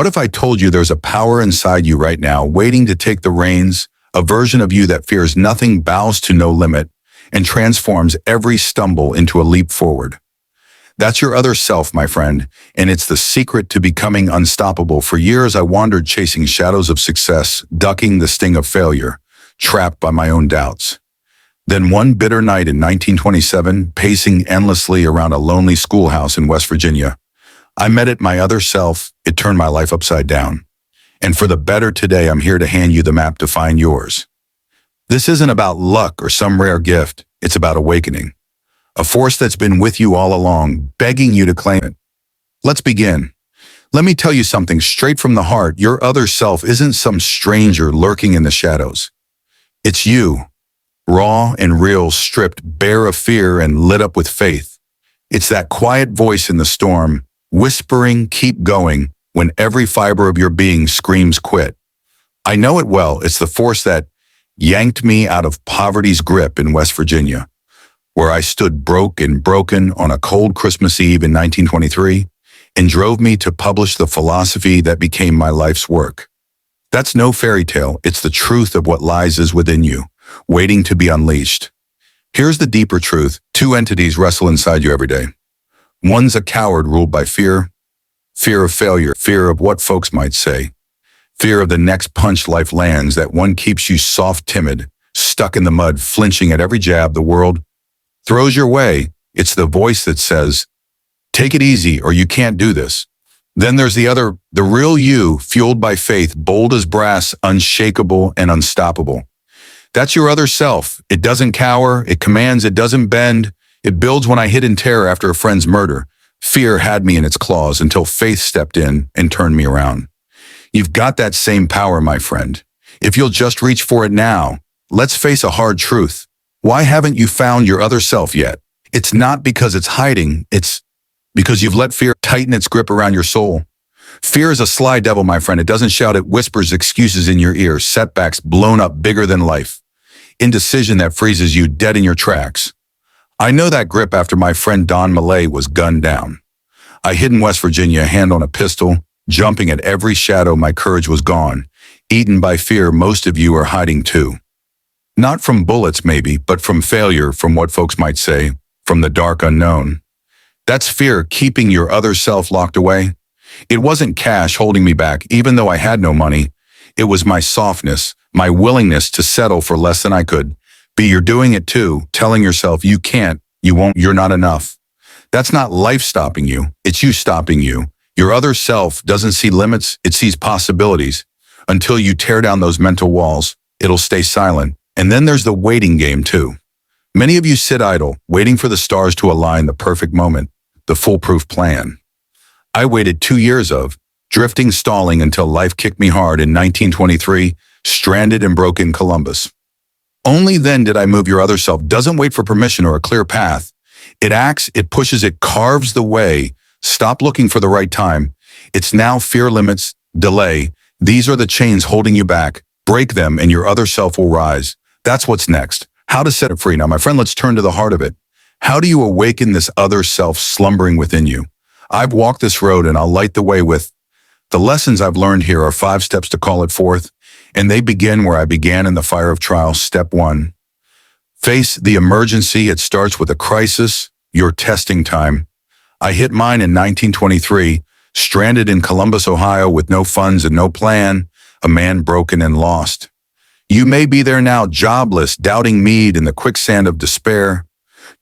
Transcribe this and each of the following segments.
What if I told you there's a power inside you right now waiting to take the reins, a version of you that fears nothing, bows to no limit, and transforms every stumble into a leap forward? That's your other self, my friend, and it's the secret to becoming unstoppable. For years, I wandered chasing shadows of success, ducking the sting of failure, trapped by my own doubts. Then one bitter night in 1927, pacing endlessly around a lonely schoolhouse in West Virginia, I met it, my other self. It turned my life upside down. And for the better today, I'm here to hand you the map to find yours. This isn't about luck or some rare gift. It's about awakening. A force that's been with you all along, begging you to claim it. Let's begin. Let me tell you something straight from the heart. Your other self isn't some stranger lurking in the shadows. It's you, raw and real, stripped bare of fear and lit up with faith. It's that quiet voice in the storm, whispering, keep going, when every fiber of your being screams quit. I know it well. It's the force that yanked me out of poverty's grip in West Virginia, where I stood broke and broken on a cold Christmas Eve in 1923, and drove me to publish the philosophy that became my life's work. That's no fairy tale. It's the truth of what lies is within you, waiting to be unleashed. Here's the deeper truth. Two entities wrestle inside you every day. One's a coward ruled by fear, fear of failure, fear of what folks might say, fear of the next punch life lands. That one keeps you soft, timid, stuck in the mud, flinching at every jab the world throws your way. It's the voice that says, take it easy or you can't do this. Then there's the other, the real you, fueled by faith, bold as brass, unshakable and unstoppable. That's your other self. It doesn't cower, it commands, it doesn't bend. It builds when I hid in terror after a friend's murder. Fear had me in its claws until faith stepped in and turned me around. You've got that same power, my friend. If you'll just reach for it now. Let's face a hard truth. Why haven't you found your other self yet? It's not because it's hiding. It's because you've let fear tighten its grip around your soul. Fear is a sly devil, my friend. It doesn't shout, it whispers excuses in your ear, setbacks blown up bigger than life, indecision that freezes you dead in your tracks. I know that grip after my friend Don Millay was gunned down. I hid in West Virginia, hand on a pistol, jumping at every shadow. My courage was gone, eaten by fear. Most of you are hiding too. Not from bullets maybe, but from failure, from what folks might say, from the dark unknown. That's fear keeping your other self locked away. It wasn't cash holding me back, even though I had no money. It was my softness, my willingness to settle for less than I could. You're doing it too, telling yourself you can't, you won't, you're not enough. That's not life stopping you, it's you stopping you. Your other self doesn't see limits, it sees possibilities. Until you tear down those mental walls, it'll stay silent. And then there's the waiting game too. Many of you sit idle, waiting for the stars to align, the perfect moment, the foolproof plan. I waited 2 years of drifting, stalling until life kicked me hard in 1923, stranded and broke in Columbus. Only then did I move. Your other self doesn't wait for permission or a clear path. It acts, it pushes, it carves the way. Stop looking for the right time. It's now. Fear limits, delay. These are the chains holding you back. Break them and your other self will rise. That's what's next. How to set it free. Now, my friend, let's turn to the heart of it. How do you awaken this other self slumbering within you? I've walked this road and I'll light the way with the lessons I've learned. Here are 5 steps to call it forth. And they begin where I began, in the fire of trial. Step 1, face the emergency. It starts with a crisis, your testing time. I hit mine in 1923, stranded in Columbus, Ohio, with no funds and no plan, a man broken and lost. You may be there now, jobless, doubting mead in the quicksand of despair.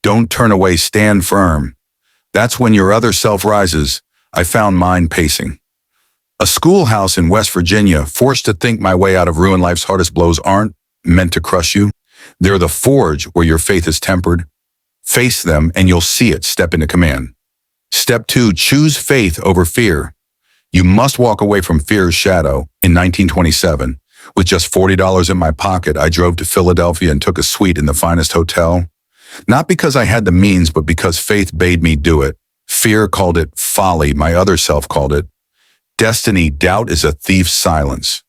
Don't turn away, stand firm. That's when your other self rises. I found mine pacing. A schoolhouse in West Virginia, forced to think my way out of ruin. Life's hardest blows aren't meant to crush you. They're the forge where your faith is tempered. Face them and you'll see it. Step into command. Step 2, choose faith over fear. You must walk away from fear's shadow. In 1927, with just $40 in my pocket, I drove to Philadelphia and took a suite in the finest hotel. Not because I had the means, but because faith bade me do it. Fear called it folly. My other self called it destiny. Doubt is a thief's silence.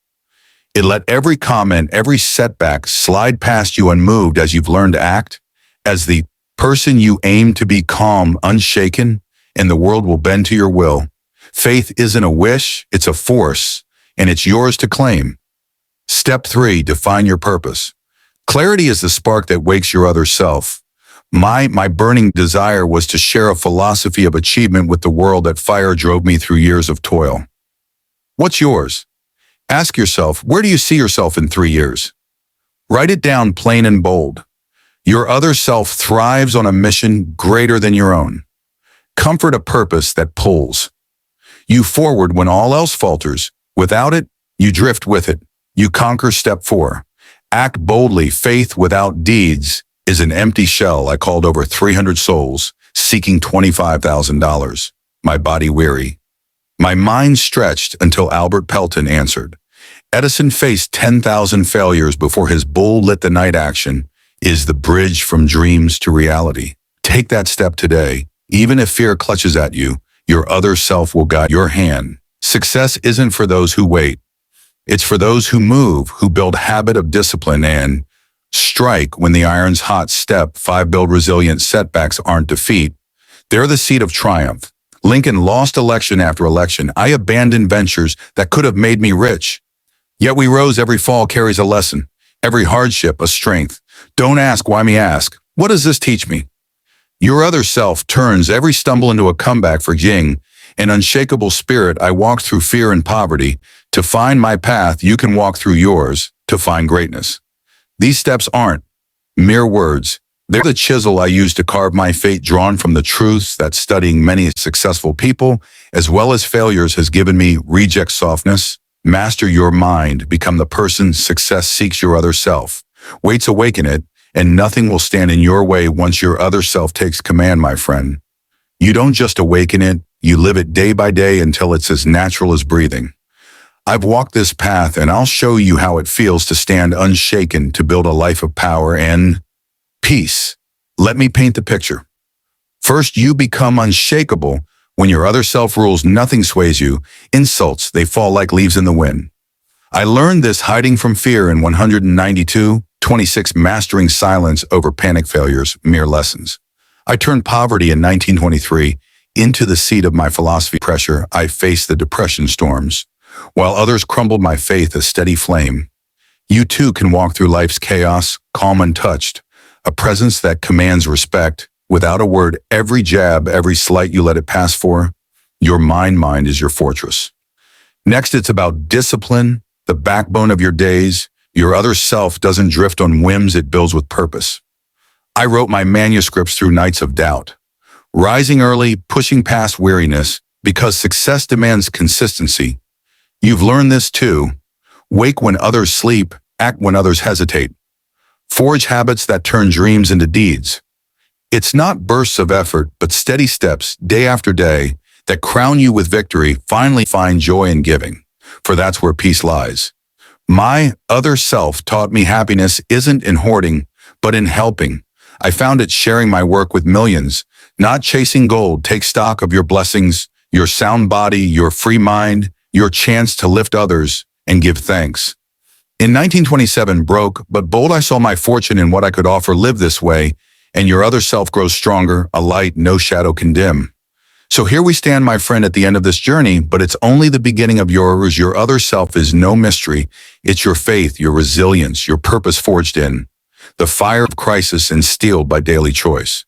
It let every comment, every setback slide past you unmoved as you've learned to act as the person you aim to be, calm, unshaken, and the world will bend to your will. Faith isn't a wish, it's a force, and it's yours to claim. Step 3, define your purpose. Clarity is the spark that wakes your other self. My burning desire was to share a philosophy of achievement with the world that fire drove me through years of toil. What's yours? Ask yourself, where do you see yourself in 3 years? Write it down plain and bold. Your other self thrives on a mission greater than your own. Comfort a purpose that pulls you forward when all else falters. Without it, you drift with it. You conquer. Step 4. Act boldly. Faith without deeds is an empty shell. I called over 300 souls, seeking $25,000. My body weary. My mind stretched until Albert Pelton answered. Edison faced 10,000 failures before his bull lit the night. Action is the bridge from dreams to reality. Take that step today. Even if fear clutches at you, your other self will guide your hand. Success isn't for those who wait. It's for those who move, who build habit of discipline and strike when the iron's hot. Step 5. Build resilient. Setbacks aren't defeat. They're the seed of triumph. Lincoln lost election after election. I abandoned ventures that could have made me rich. Yet we rose. Every fall carries a lesson. Every hardship a strength. Don't ask why me, ask, what does this teach me? Your other self turns every stumble into a comeback. For Ying, an unshakable spirit. I walked through fear and poverty to find my path. You can walk through yours to find greatness. These steps aren't mere words. They're the chisel I use to carve my fate, drawn from the truths that studying many successful people as well as failures has given me. Reject softness. Master your mind. Become the person success seeks. Your other self waits. Awaken it, and nothing will stand in your way once your other self takes command, my friend. You don't just awaken it, you live it day by day until it's as natural as breathing. I've walked this path, and I'll show you how it feels to stand unshaken, to build a life of power and peace. Let me paint the picture. First, you become unshakable when your other self rules. Nothing sways you. Insults, they fall like leaves in the wind. I learned this hiding from fear in 192:26, mastering silence over panic failures, mere lessons. I turned poverty in 1923 into the seat of my philosophy. Pressure, I faced the depression storms, while others crumbled. My faith a steady flame. You too can walk through life's chaos, calm untouched, a presence that commands respect. Without a word, every jab, every slight you let it pass for, your mind is your fortress. Next, it's about discipline, the backbone of your days. Your other self doesn't drift on whims, it builds with purpose. I wrote my manuscripts through nights of doubt, rising early, pushing past weariness, because success demands consistency. You've learned this too. Wake when others sleep, act when others hesitate. Forge habits that turn dreams into deeds. It's not bursts of effort, but steady steps, day after day, that crown you with victory. Finally find joy in giving, for that's where peace lies. My other self taught me happiness isn't in hoarding, but in helping. I found it sharing my work with millions, not chasing gold. Take stock of your blessings, your sound body, your free mind, your chance to lift others and give thanks. In 1927, broke but bold, I saw my fortune in what I could offer. Live this way, and your other self grows stronger, a light no shadow can dim. So here we stand, my friend, at the end of this journey, but it's only the beginning of yours. Your other self is no mystery. It's your faith, your resilience, your purpose forged in the fire of crisis and steeled by daily choice.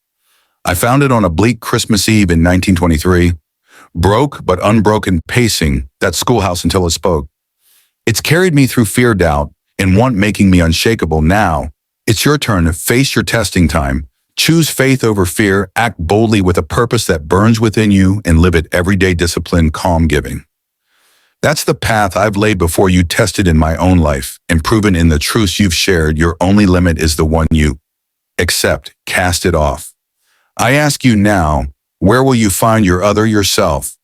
I found it on a bleak Christmas Eve in 1923, broke but unbroken, pacing that schoolhouse until it spoke. It's carried me through fear, doubt, and want, making me unshakable. Now, it's your turn to face your testing time. Choose faith over fear, act boldly with a purpose that burns within you, and live it everyday. Discipline, calm, giving. That's the path I've laid before you, tested in my own life, and proven in the truths you've shared. Your only limit is the one you accept. Cast it off. I ask you now, where will you find your other yourself?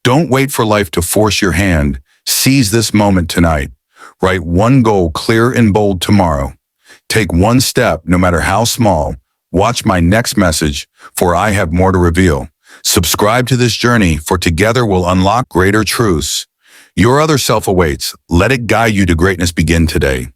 Don't wait for life to force your hand. Seize this moment tonight. Write one goal clear and bold tomorrow. Take one step, no matter how small. Watch my next message, for I have more to reveal. Subscribe to this journey, for together we'll unlock greater truths. Your other self awaits. Let it guide you to greatness. Begin today.